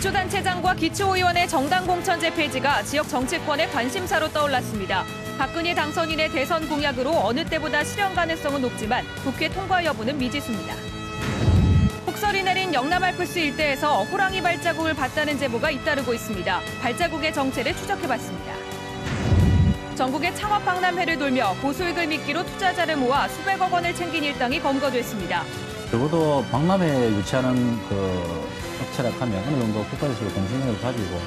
기초단체장과 기초의원의 정당 공천제 폐지가 지역 정치권의 관심사로 떠올랐습니다. 박근혜 당선인의 대선 공약으로 어느 때보다 실현 가능성은 높지만 국회 통과 여부는 미지수입니다. 폭설이 내린 영남 알프스 일대에서 호랑이 발자국을 봤다는 제보가 잇따르고 있습니다. 발자국의 정체를 추적해봤습니다. 전국의 창업 박람회를 돌며 고수익을 미끼로 투자자를 모아 수백억 원을 챙긴 일당이 검거됐습니다. 적어도 박람회에 유치하는 업체라 하면 어느 정도 국가에서 공신력을 가지고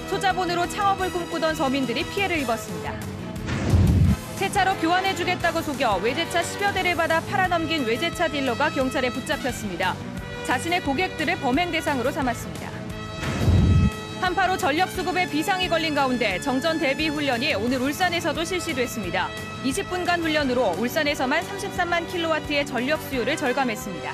소자본으로 창업을 꿈꾸던 서민들이 피해를 입었습니다. 새 차로 교환해주겠다고 속여 외제차 10여 대를 받아 팔아넘긴 외제차 딜러가 경찰에 붙잡혔습니다. 자신의 고객들을 범행 대상으로 삼았습니다. 한파로 전력 수급에 비상이 걸린 가운데 정전 대비 훈련이 오늘 울산에서도 실시됐습니다. 20분간 훈련으로 울산에서만 33만 킬로와트의 전력 수요를 절감했습니다.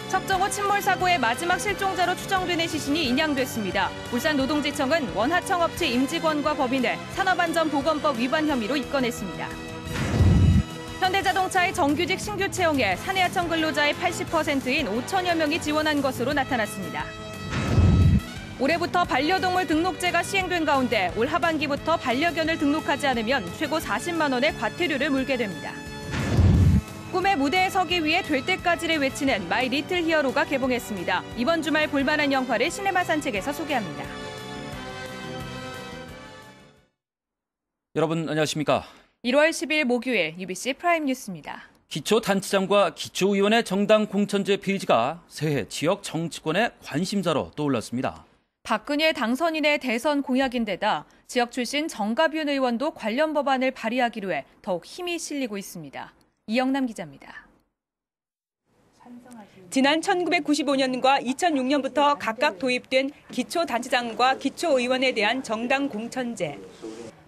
석정호 침몰 사고의 마지막 실종자로 추정되는 시신이 인양됐습니다. 울산노동지청은 원하청 업체 임직원과 법인을 산업안전보건법 위반 혐의로 입건했습니다. 현대자동차의 정규직 신규 채용에 사내하청 근로자의 80%인 5천여 명이 지원한 것으로 나타났습니다. 올해부터 반려동물 등록제가 시행된 가운데 올 하반기부터 반려견을 등록하지 않으면 최고 40만 원의 과태료를 물게 됩니다. 꿈의 무대에 서기 위해 될 때까지를 외치는 마이 리틀 히어로가 개봉했습니다. 이번 주말 볼만한 영화를 시네마 산책에서 소개합니다. 여러분 안녕하십니까? 1월 10일 목요일 UBC 프라임 뉴스입니다. 기초단체장과 기초의원의 정당 공천제 폐지가 새해 지역 정치권의 관심사로 떠올랐습니다. 박근혜 당선인의 대선 공약인데다 지역 출신 정가윤 의원도 관련 법안을 발의하기로 해 더욱 힘이 실리고 있습니다. 이영남 기자입니다. 지난 1995년과 2006년부터 각각 도입된 기초단체장과 기초의원에 대한 정당 공천제.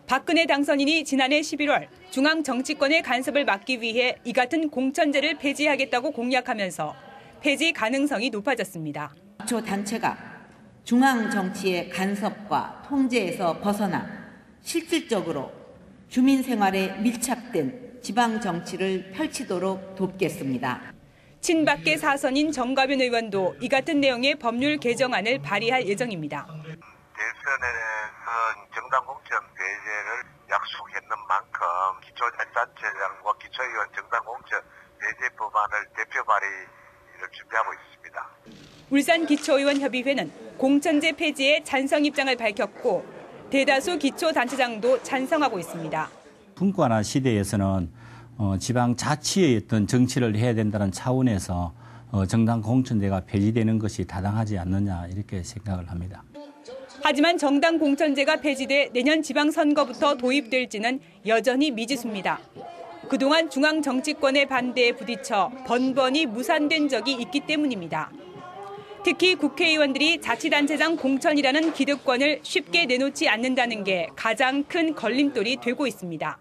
박근혜 당선인이 지난해 11월 중앙 정치권의 간섭을 막기 위해 이 같은 공천제를 폐지하겠다고 공약하면서 폐지 가능성이 높아졌습니다. 기초단체가 중앙 정치의 간섭과 통제에서 벗어나 실질적으로 주민 생활에 밀착된 지방 정치를 펼치도록 돕겠습니다. 친박계 사선인 정가윤 의원도 이 같은 내용의 법률 개정안을 발의할 예정입니다. 대선에서 정당 공천 폐지를 약속했는 만큼 기초단체장과 기초의원 정당 공천 폐지 법안을 대표 발의를 준비하고 있습니다. 울산기초의원협의회는 공천제 폐지에 찬성 입장을 밝혔고 대다수 기초단체장도 찬성하고 있습니다. 분권화 시대에서는 지방 자치의 어떤 정치를 해야 된다는 차원에서 정당 공천제가 폐지되는 것이 타당하지 않느냐 이렇게 생각을 합니다. 하지만 정당 공천제가 폐지돼 내년 지방선거부터 도입될지는 여전히 미지수입니다. 그동안 중앙 정치권의 반대에 부딪혀 번번이 무산된 적이 있기 때문입니다. 특히 국회의원들이 자치단체장 공천이라는 기득권을 쉽게 내놓지 않는다는 게 가장 큰 걸림돌이 되고 있습니다.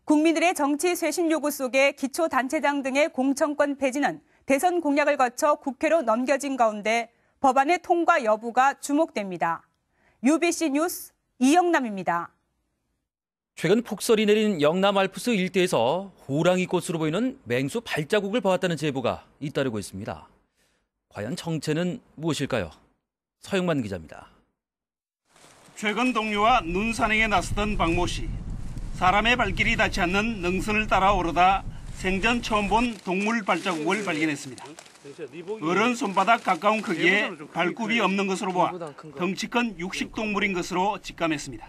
국민들의 정치 쇄신 요구 속에 기초단체장 등의 공천권 폐지는 대선 공약을 거쳐 국회로 넘겨진 가운데 법안의 통과 여부가 주목됩니다. UBC 뉴스 이영남입니다. 최근 폭설이 내린 영남 알프스 일대에서 호랑이 꽃으로 보이는 맹수 발자국을 보았다는 제보가 잇따르고 있습니다. 과연 정체는 무엇일까요? 서영만 기자입니다. 최근 동료와 눈 산행에 나섰던 박모 씨. 사람의 발길이 닿지 않는 능선을 따라 오르다 생전 처음 본 동물 발자국을 발견했습니다. 어른 손바닥 가까운 크기에 발굽이 없는 것으로 보아 덩치 큰 육식동물인 것으로 직감했습니다.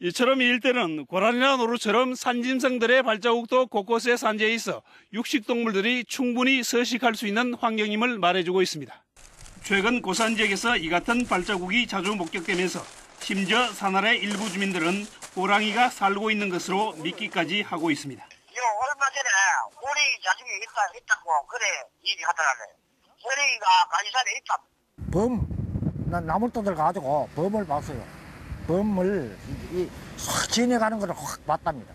이처럼 이 일대는 고라니나 노루처럼 산짐승들의 발자국도 곳곳에 산재해 있어 육식동물들이 충분히 서식할 수 있는 환경임을 말해주고 있습니다. 최근 고산 지역에서 이 같은 발자국이 자주 목격되면서 심지어 산아래 일부 주민들은 호랑이가 살고 있는 것으로 믿기까지 하고 있습니다. 얼마 전에 오리 자식이 있다고 그래 얘기하더라고요. 호랑이가 간이산에 있다. 나물도들 가지고 범을 봤어요. 범을 확 지나가는 걸 확 봤답니다.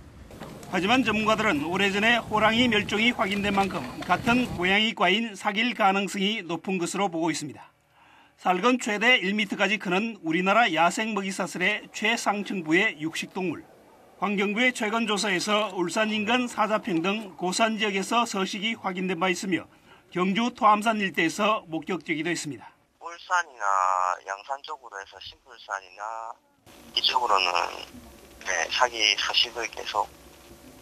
하지만 전문가들은 오래전에 호랑이 멸종이 확인된 만큼 같은 고양이과인 사귈 가능성이 높은 것으로 보고 있습니다. 살건 최대 1m까지 크는 우리나라 야생 먹이사슬의 최상층부의 육식동물. 환경부의 최근 조사에서 울산 인근 사자평 등 고산 지역에서 서식이 확인된 바 있으며 경주 토암산 일대에서 목격되기도 했습니다. 올 울산이나 양산 쪽으로 해서 신불산이나 이쪽으로는 사기 서식을 계속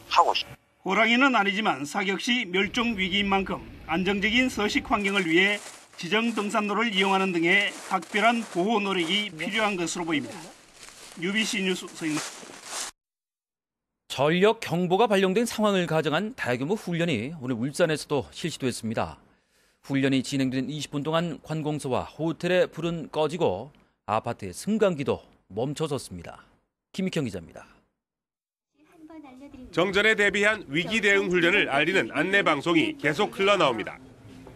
하고 있습니다. 호랑이는 아니지만 사격 시 멸종 위기인 만큼 안정적인 서식 환경을 위해 지정 등산로를 이용하는 등의 각별한 보호 노력이 필요한 것으로 보입니다. UBC 뉴스 서인호. 전력 경보가 발령된 상황을 가정한 대규모 훈련이 오늘 울산에서도 실시됐습니다. 훈련이 진행된 20분 동안 관공서와 호텔의 불은 꺼지고 아파트의 승강기도 멈춰섰습니다. 김익형 기자입니다. 정전에 대비한 위기 대응 훈련을 알리는 안내 방송이 계속 흘러나옵니다.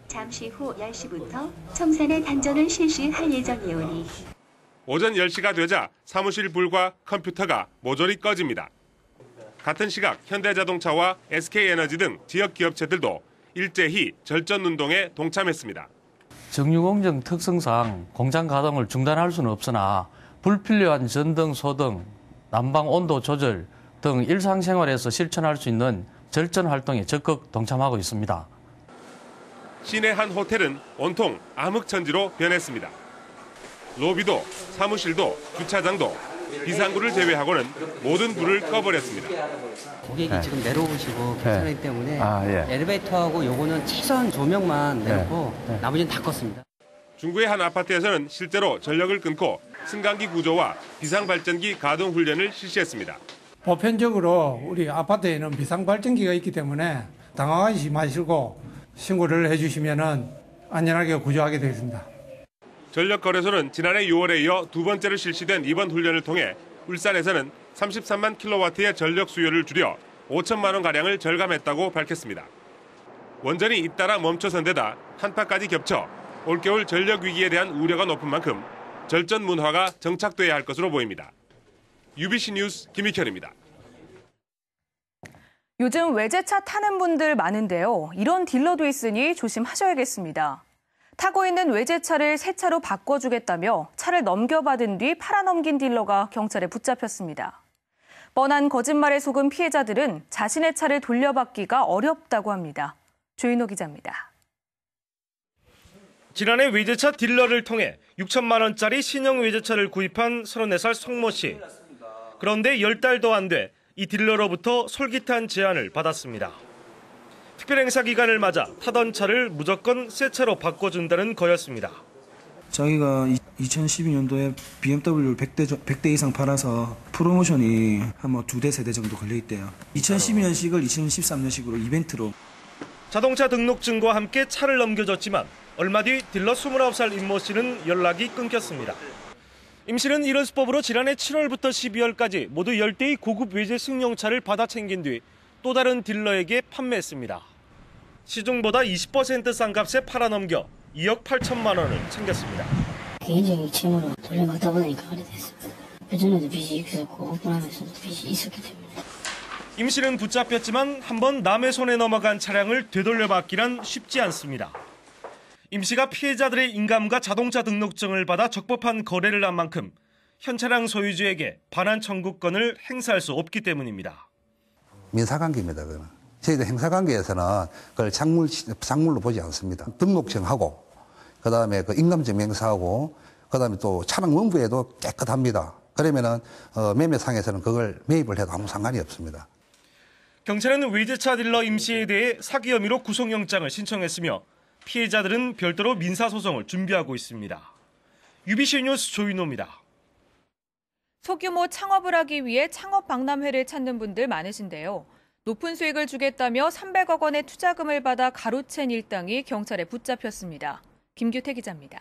잠시 후 10시부터 청산의 단전을 실시할 예정이오니 오전 10시가 되자 사무실 불과 컴퓨터가 모조리 꺼집니다. 같은 시각 현대자동차와 SK에너지 등 지역 기업체들도 일제히 절전 운동에 동참했습니다. 정유공정 특성상 공장 가동을 중단할 수는 없으나 불필요한 전등, 소등, 난방 온도 조절 등 일상생활에서 실천할 수 있는 절전 활동에 적극 동참하고 있습니다. 시내 한 호텔은 온통 암흑천지로 변했습니다. 로비도, 사무실도, 주차장도 비상구를 제외하고는 모든 불을 꺼버렸습니다. 고객이 지금 내려오시고 괜찮기 때문에 엘리베이터하고 요거는 최소한 조명만 내놓고 나머지는 다 껐습니다. 중구의 한 아파트에서는 실제로 전력을 끊고 승강기 구조와 비상발전기 가동 훈련을 실시했습니다. 보편적으로 우리 아파트에는 비상발전기가 있기 때문에 당황하지 마시고 신고를 해주시면 안전하게 구조하게 되겠습니다. 전력거래소는 지난해 6월에 이어 두 번째로 실시된 이번 훈련을 통해 울산에서는 33만 킬로와트의 전력 수요를 줄여 5천만 원가량을 절감했다고 밝혔습니다. 원전이 잇따라 멈춰선 데다 한파까지 겹쳐 올겨울 전력 위기에 대한 우려가 높은 만큼 절전 문화가 정착돼야 할 것으로 보입니다. UBC 뉴스 김익현입니다. 요즘 외제차 타는 분들 많은데요. 이런 딜러도 있으니 조심하셔야겠습니다. 타고 있는 외제차를 새 차로 바꿔주겠다며 차를 넘겨받은 뒤 팔아넘긴 딜러가 경찰에 붙잡혔습니다. 뻔한 거짓말에 속은 피해자들은 자신의 차를 돌려받기가 어렵다고 합니다. 조인호 기자입니다. 지난해 외제차 딜러를 통해 6천만 원짜리 신형 외제차를 구입한 34살 송모 씨. 그런데 10달도 안 돼 이 딜러로부터 솔깃한 제안을 받았습니다. 특별행사 기간을 맞아 타던 차를 무조건 새 차로 바꿔준다는 거였습니다. 자기가 2012년도에 BMW 100대 이상 팔아서 프로모션이 한 2대, 3대 정도 걸려있대요. 2012년식을 2013년식으로 이벤트로. 자동차 등록증과 함께 차를 넘겨줬지만 얼마 뒤 딜러 29살 임모 씨는 연락이 끊겼습니다. 임 씨는 이런 수법으로 지난해 7월부터 12월까지 모두 10대의 고급 외제 승용차를 받아 챙긴 뒤 또 다른 딜러에게 판매했습니다. 시중보다 20% 싼 값에 팔아넘겨 2억 8천만 원을 챙겼습니다. 개인적인 채무로 돌려받다 보니까 그래 됐습니다. 그전에도 빚이 있었고 오픈하면서도 빚이 있었기 때문에. 임 씨는 붙잡혔지만 한번 남의 손에 넘어간 차량을 되돌려받기란 쉽지 않습니다. 임 씨가 피해자들의 인감과 자동차 등록증을 받아 적법한 거래를 한 만큼 현 차량 소유주에게 반환 청구권을 행사할 수 없기 때문입니다. 민사관계입니다. 그거는. 저희들 행사관계에서는 그걸 작물로 보지 않습니다. 등록증하고 그다음에 그 인감증 행사하고 그다음에 또 차량 원부에도 깨끗합니다. 그러면은 매매상에서는 그걸 매입을 해도 아무 상관이 없습니다. 경찰은 외제차 딜러 임 씨에 대해 사기 혐의로 구속영장을 신청했으며 피해자들은 별도로 민사소송을 준비하고 있습니다. UBC 뉴스 조인호입니다. 소규모 창업을 하기 위해 창업 박람회를 찾는 분들 많으신데요. 높은 수익을 주겠다며 300억 원의 투자금을 받아 가로챈 일당이 경찰에 붙잡혔습니다. 김규태 기자입니다.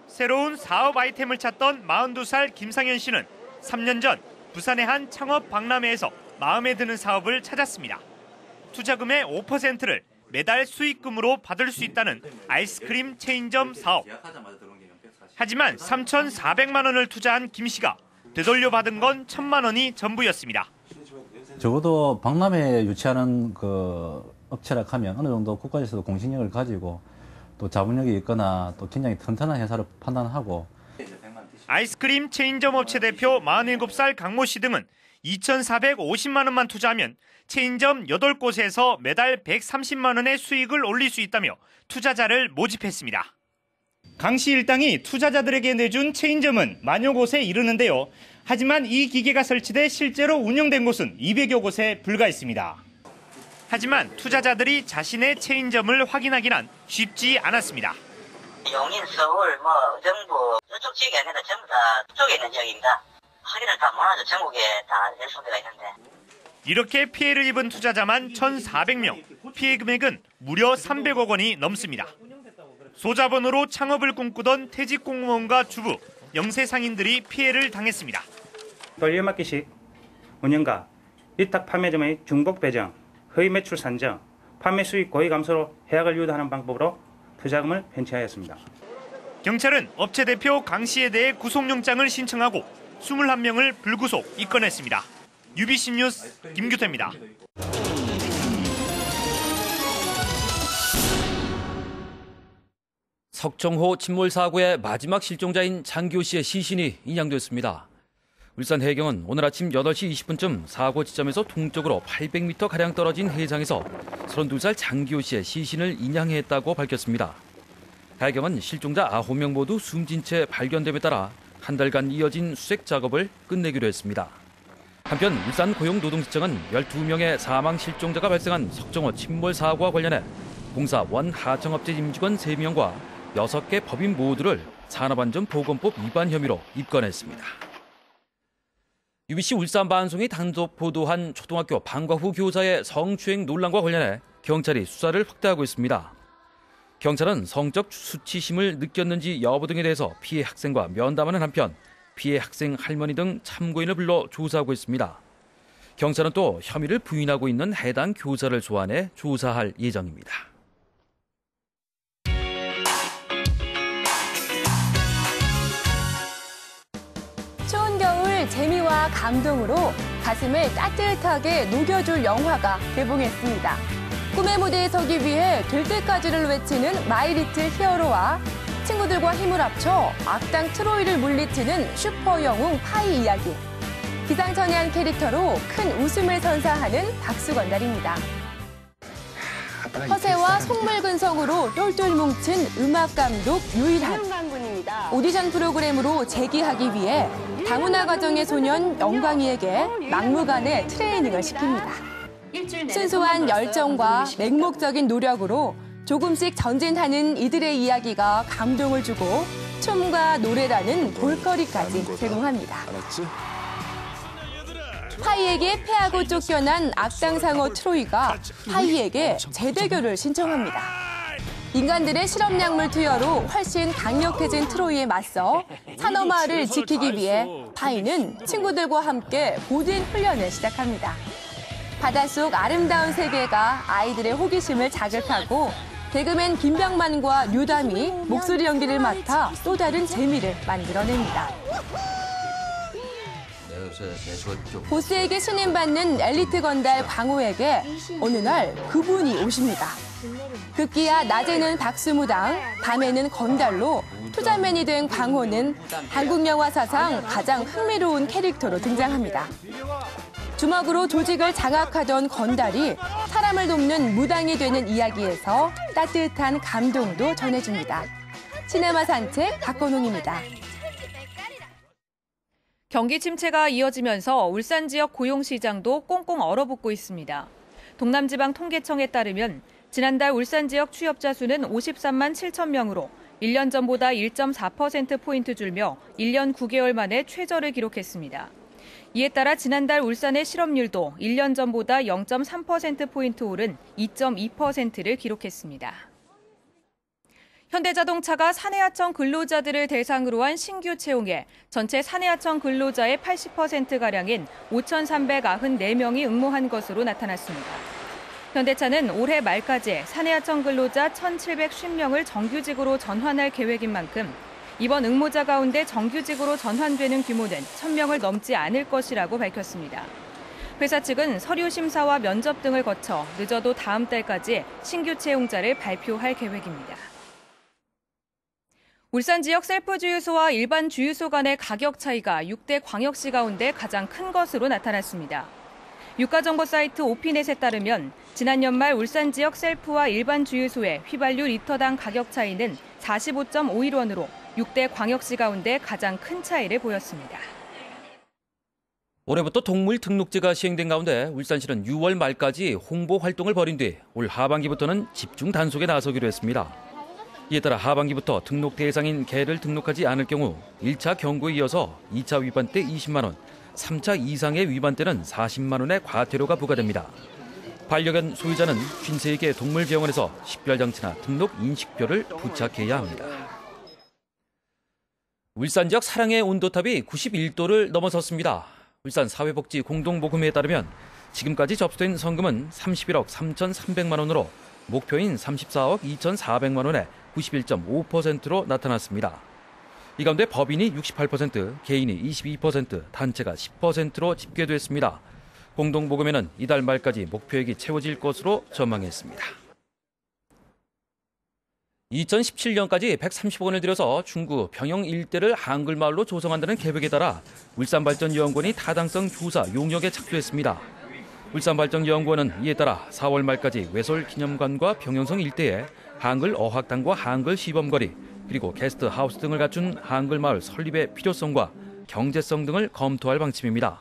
새로운 사업 아이템을 찾던 42살 김상현 씨는 3년 전 부산의 한 창업 박람회에서 마음에 드는 사업을 찾았습니다. 투자금의 5%를 매달 수익금으로 받을 수 있다는 아이스크림 체인점 사업. 하지만 3,400만 원을 투자한 김 씨가 되돌려받은 건 1,000만 원이 전부였습니다. 적어도 박람회 유치하는 그 업체라 하면 어느 정도 국가에서도 공신력을 가지고 또 자본력이 있거나 또 굉장히 튼튼한 회사를 판단하고. 아이스크림 체인점 업체 대표 47살 강모 씨 등은 2,450만 원만 투자하면 체인점 8곳에서 매달 130만 원의 수익을 올릴 수 있다며 투자자를 모집했습니다. 강 씨 일당이 투자자들에게 내준 체인점은 만여 곳에 이르는데요. 하지만 이 기계가 설치돼 실제로 운영된 곳은 200여 곳에 불과했습니다. 하지만 투자자들이 자신의 체인점을 확인하기는 쉽지 않았습니다. 용인, 서울, 정부 이쪽 지역이 아니라 전부 다 쪽에 있는 지역입니다. 확인을 다 못하죠. 전국에 다 연소대가 있는데. 이렇게 피해를 입은 투자자만 1,400명, 피해 금액은 무려 300억 원이 넘습니다. 소자본으로 창업을 꿈꾸던 퇴직 공무원과 주부, 영세 상인들이 피해를 당했습니다. 돌려막기식 운영과 위탁 판매점의 중복 배정, 허위 매출 산정, 판매 수익 고의 감소로 해약을 유도하는 방법으로 투자금을 편취하였습니다. 경찰은 업체 대표 강 씨에 대해 구속영장을 신청하고 21명을 불구속 입건했습니다. UBC 뉴스 김규태입니다. 석정호 침몰 사고의 마지막 실종자인 장기호 씨의 시신이 인양됐습니다. 울산 해경은 오늘 아침 8시 20분쯤 사고 지점에서 동쪽으로 800m가량 떨어진 해상에서 32살 장기호 씨의 시신을 인양했다고 밝혔습니다. 해경은 실종자 9명 모두 숨진 채 발견됨에 따라 한 달간 이어진 수색 작업을 끝내기로 했습니다. 한편 울산 고용노동시청은 12명의 사망 실종자가 발생한 석정호 침몰 사고와 관련해 공사 원하청업체 임직원 3명과 6개 법인 모두를 산업안전보건법 위반 혐의로 입건했습니다. UBC 울산 방송이 단독 보도한 초등학교 방과 후 교사의 성추행 논란과 관련해 경찰이 수사를 확대하고 있습니다. 경찰은 성적 수치심을 느꼈는지 여부 등에 대해서 피해 학생과 면담하는 한편 피해 학생 할머니 등 참고인을 불러 조사하고 있습니다. 경찰은 또 혐의를 부인하고 있는 해당 교사를 소환해 조사할 예정입니다. 추운 겨울 재미와 감동으로 가슴을 따뜻하게 녹여줄 영화가 개봉했습니다. 꿈의 무대에 서기 위해 될 때까지를 외치는 마이 리틀 히어로와 친구들과 힘을 합쳐 악당 트로이를 물리치는 슈퍼 영웅 파이 이야기. 기상천외한 캐릭터로 큰 웃음을 선사하는 박수건달입니다. 허세와 속물근성으로 똘똘 뭉친 음악감독 유일한. 오디션 프로그램으로 재기하기 위해 다문화 가정의 소년 영광이에게 막무가내 트레이닝을 시킵니다. 순수한 열정과 맹목적인 노력으로 조금씩 전진하는 이들의 이야기가 감동을 주고 춤과 노래라는 볼거리까지 제공합니다. 파이에게 패하고 쫓겨난 악당상어 트로이가 파이에게 재대결을 신청합니다. 인간들의 실험약물 투여로 훨씬 강력해진 트로이에 맞서 산호마을을 지키기 위해 파이는 친구들과 함께 고된 훈련을 시작합니다. 바닷속 아름다운 세계가 아이들의 호기심을 자극하고 개그맨 김병만과 류담이 목소리 연기를 맡아 또 다른 재미를 만들어냅니다. 보스에게 신임받는 엘리트 건달 광호에게 어느 날 그분이 오십니다. 급기야 낮에는 박수무당, 밤에는 건달로 투자맨이 된 광호는 한국 영화 사상 가장 흥미로운 캐릭터로 등장합니다. 주먹으로 조직을 장악하던 건달이 사람을 돕는 무당이 되는 이야기에서 따뜻한 감동도 전해줍니다. 시네마 산책 박건웅입니다. 경기 침체가 이어지면서 울산 지역 고용시장도 꽁꽁 얼어붙고 있습니다. 동남지방통계청에 따르면 지난달 울산 지역 취업자 수는 53만 7천 명으로 1년 전보다 1.4%포인트 줄며 1년 9개월 만에 최저를 기록했습니다. 이에 따라 지난달 울산의 실업률도 1년 전보다 0.3%포인트 오른 2.2%를 기록했습니다. 현대자동차가 사내하청 근로자들을 대상으로 한 신규 채용에 전체 사내하청 근로자의 80%가량인 5,394명이 응모한 것으로 나타났습니다. 현대차는 올해 말까지 사내하청 근로자 1,750명을 정규직으로 전환할 계획인 만큼 이번 응모자 가운데 정규직으로 전환되는 규모는 1,000명을 넘지 않을 것이라고 밝혔습니다. 회사 측은 서류 심사와 면접 등을 거쳐 늦어도 다음 달까지 신규 채용자를 발표할 계획입니다. 울산 지역 셀프 주유소와 일반 주유소 간의 가격 차이가 6대 광역시 가운데 가장 큰 것으로 나타났습니다. 유가정보 사이트 오피넷에 따르면 지난 연말 울산 지역 셀프와 일반 주유소의 휘발유 리터당 가격 차이는 45.51원으로 6대 광역시 가운데 가장 큰 차이를 보였습니다. 올해부터 동물 등록제가 시행된 가운데 울산시는 6월 말까지 홍보 활동을 벌인 뒤 올 하반기부터는 집중 단속에 나서기로 했습니다. 이에 따라 하반기부터 등록 대상인 개를 등록하지 않을 경우 1차 경고에 이어서 2차 위반 때 20만 원, 3차 이상의 위반 때는 40만 원의 과태료가 부과됩니다. 반려견 소유자는 53개 동물병원에서 식별장치나 등록 인식표를 부착해야 합니다. 울산 지역 사랑의 온도탑이 91도를 넘어섰습니다. 울산 사회복지 공동모금회에 따르면 지금까지 접수된 성금은 31억 3,300만 원으로 목표인 34억 2,400만 원에 91.5%로 나타났습니다. 이 가운데 법인이 68%, 개인이 22%, 단체가 10%로 집계됐습니다. 공동모금회는 이달 말까지 목표액이 채워질 것으로 전망했습니다. 2017년까지 130억 원을 들여서 중구 병영 일대를 한글마을로 조성한다는 계획에 따라 울산발전연구원이 타당성 조사 용역에 착수했습니다. 울산발전연구원은 이에 따라 4월 말까지 외솔기념관과 병영성 일대에 한글 어학당과 한글 시범거리, 그리고 게스트하우스 등을 갖춘 한글마을 설립의 필요성과 경제성 등을 검토할 방침입니다.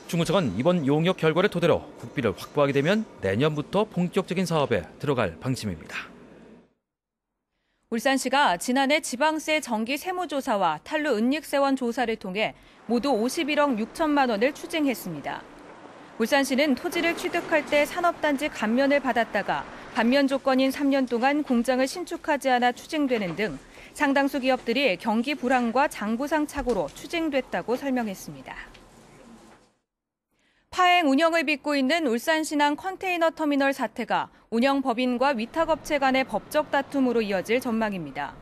중구청은 이번 용역 결과를 토대로 국비를 확보하게 되면 내년부터 본격적인 사업에 들어갈 방침입니다. 울산시가 지난해 지방세 정기 세무조사와 탈루 은닉세원 조사를 통해 모두 51억 6천만 원을 추징했습니다. 울산시는 토지를 취득할 때 산업단지 감면을 받았다가 반면 조건인 3년 동안 공장을 신축하지 않아 추징되는 등 상당수 기업들이 경기 불황과 장부상 착오로 추징됐다고 설명했습니다. 파행 운영을 빚고 있는 울산신항 컨테이너 터미널 사태가 운영법인과 위탁업체 간의 법적 다툼으로 이어질 전망입니다.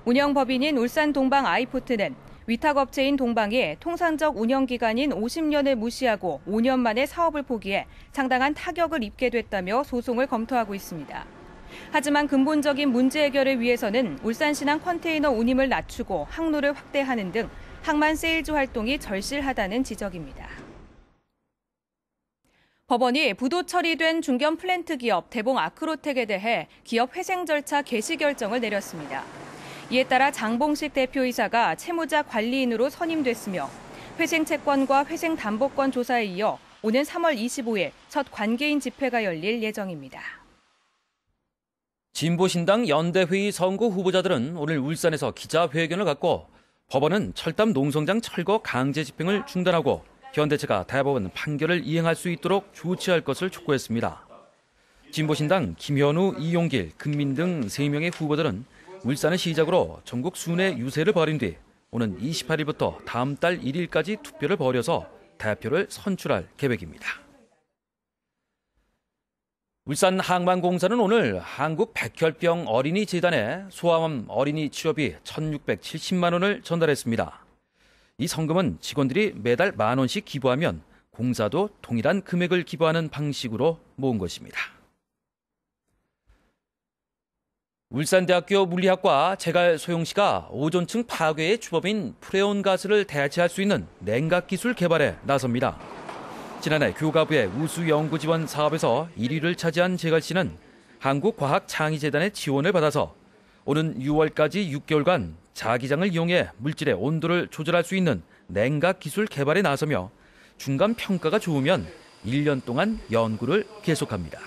운영법인인 울산동방 아이포트는 위탁업체인 동방이 통상적 운영기간인 50년을 무시하고 5년 만에 사업을 포기해 상당한 타격을 입게 됐다며 소송을 검토하고 있습니다. 하지만 근본적인 문제 해결을 위해서는 울산신항 컨테이너 운임을 낮추고 항로를 확대하는 등 항만 세일즈 활동이 절실하다는 지적입니다. 법원이 부도 처리된 중견 플랜트 기업 대봉 아크로텍에 대해 기업 회생 절차 개시 결정을 내렸습니다. 이에 따라 장봉식 대표이사가 채무자 관리인으로 선임됐으며 회생 채권과 회생 담보권 조사에 이어 오는 3월 25일 첫 관계인 집회가 열릴 예정입니다. 진보신당 연대회의 선거 후보자들은 오늘 울산에서 기자회견을 갖고 법원은 철담 농성장 철거 강제 집행을 중단하고 현대차가 대법원 판결을 이행할 수 있도록 조치할 것을 촉구했습니다. 진보신당 김현우, 이용길, 금민 등 3명의 후보들은 울산을 시작으로 전국 순회 유세를 벌인 뒤 오는 28일부터 다음 달 1일까지 투표를 벌여서 대표를 선출할 계획입니다. 울산 항만공사는 오늘 한국백혈병 어린이재단에 소아암 어린이 치료비 1,670만 원을 전달했습니다. 이 성금은 직원들이 매달 10,000원씩 기부하면 공사도 동일한 금액을 기부하는 방식으로 모은 것입니다. 울산대학교 물리학과 재갈 소용시가 오존층 파괴의 주범인 프레온 가스를 대체할 수 있는 냉각 기술 개발에 나섭니다. 지난해 교가부의 우수 연구 지원 사업에서 1위를 차지한 재갈씨는 한국과학창의재단의 지원을 받아서 오는 6월까지 6개월간 자기장을 이용해 물질의 온도를 조절할 수 있는 냉각 기술 개발에 나서며 중간 평가가 좋으면 1년 동안 연구를 계속합니다.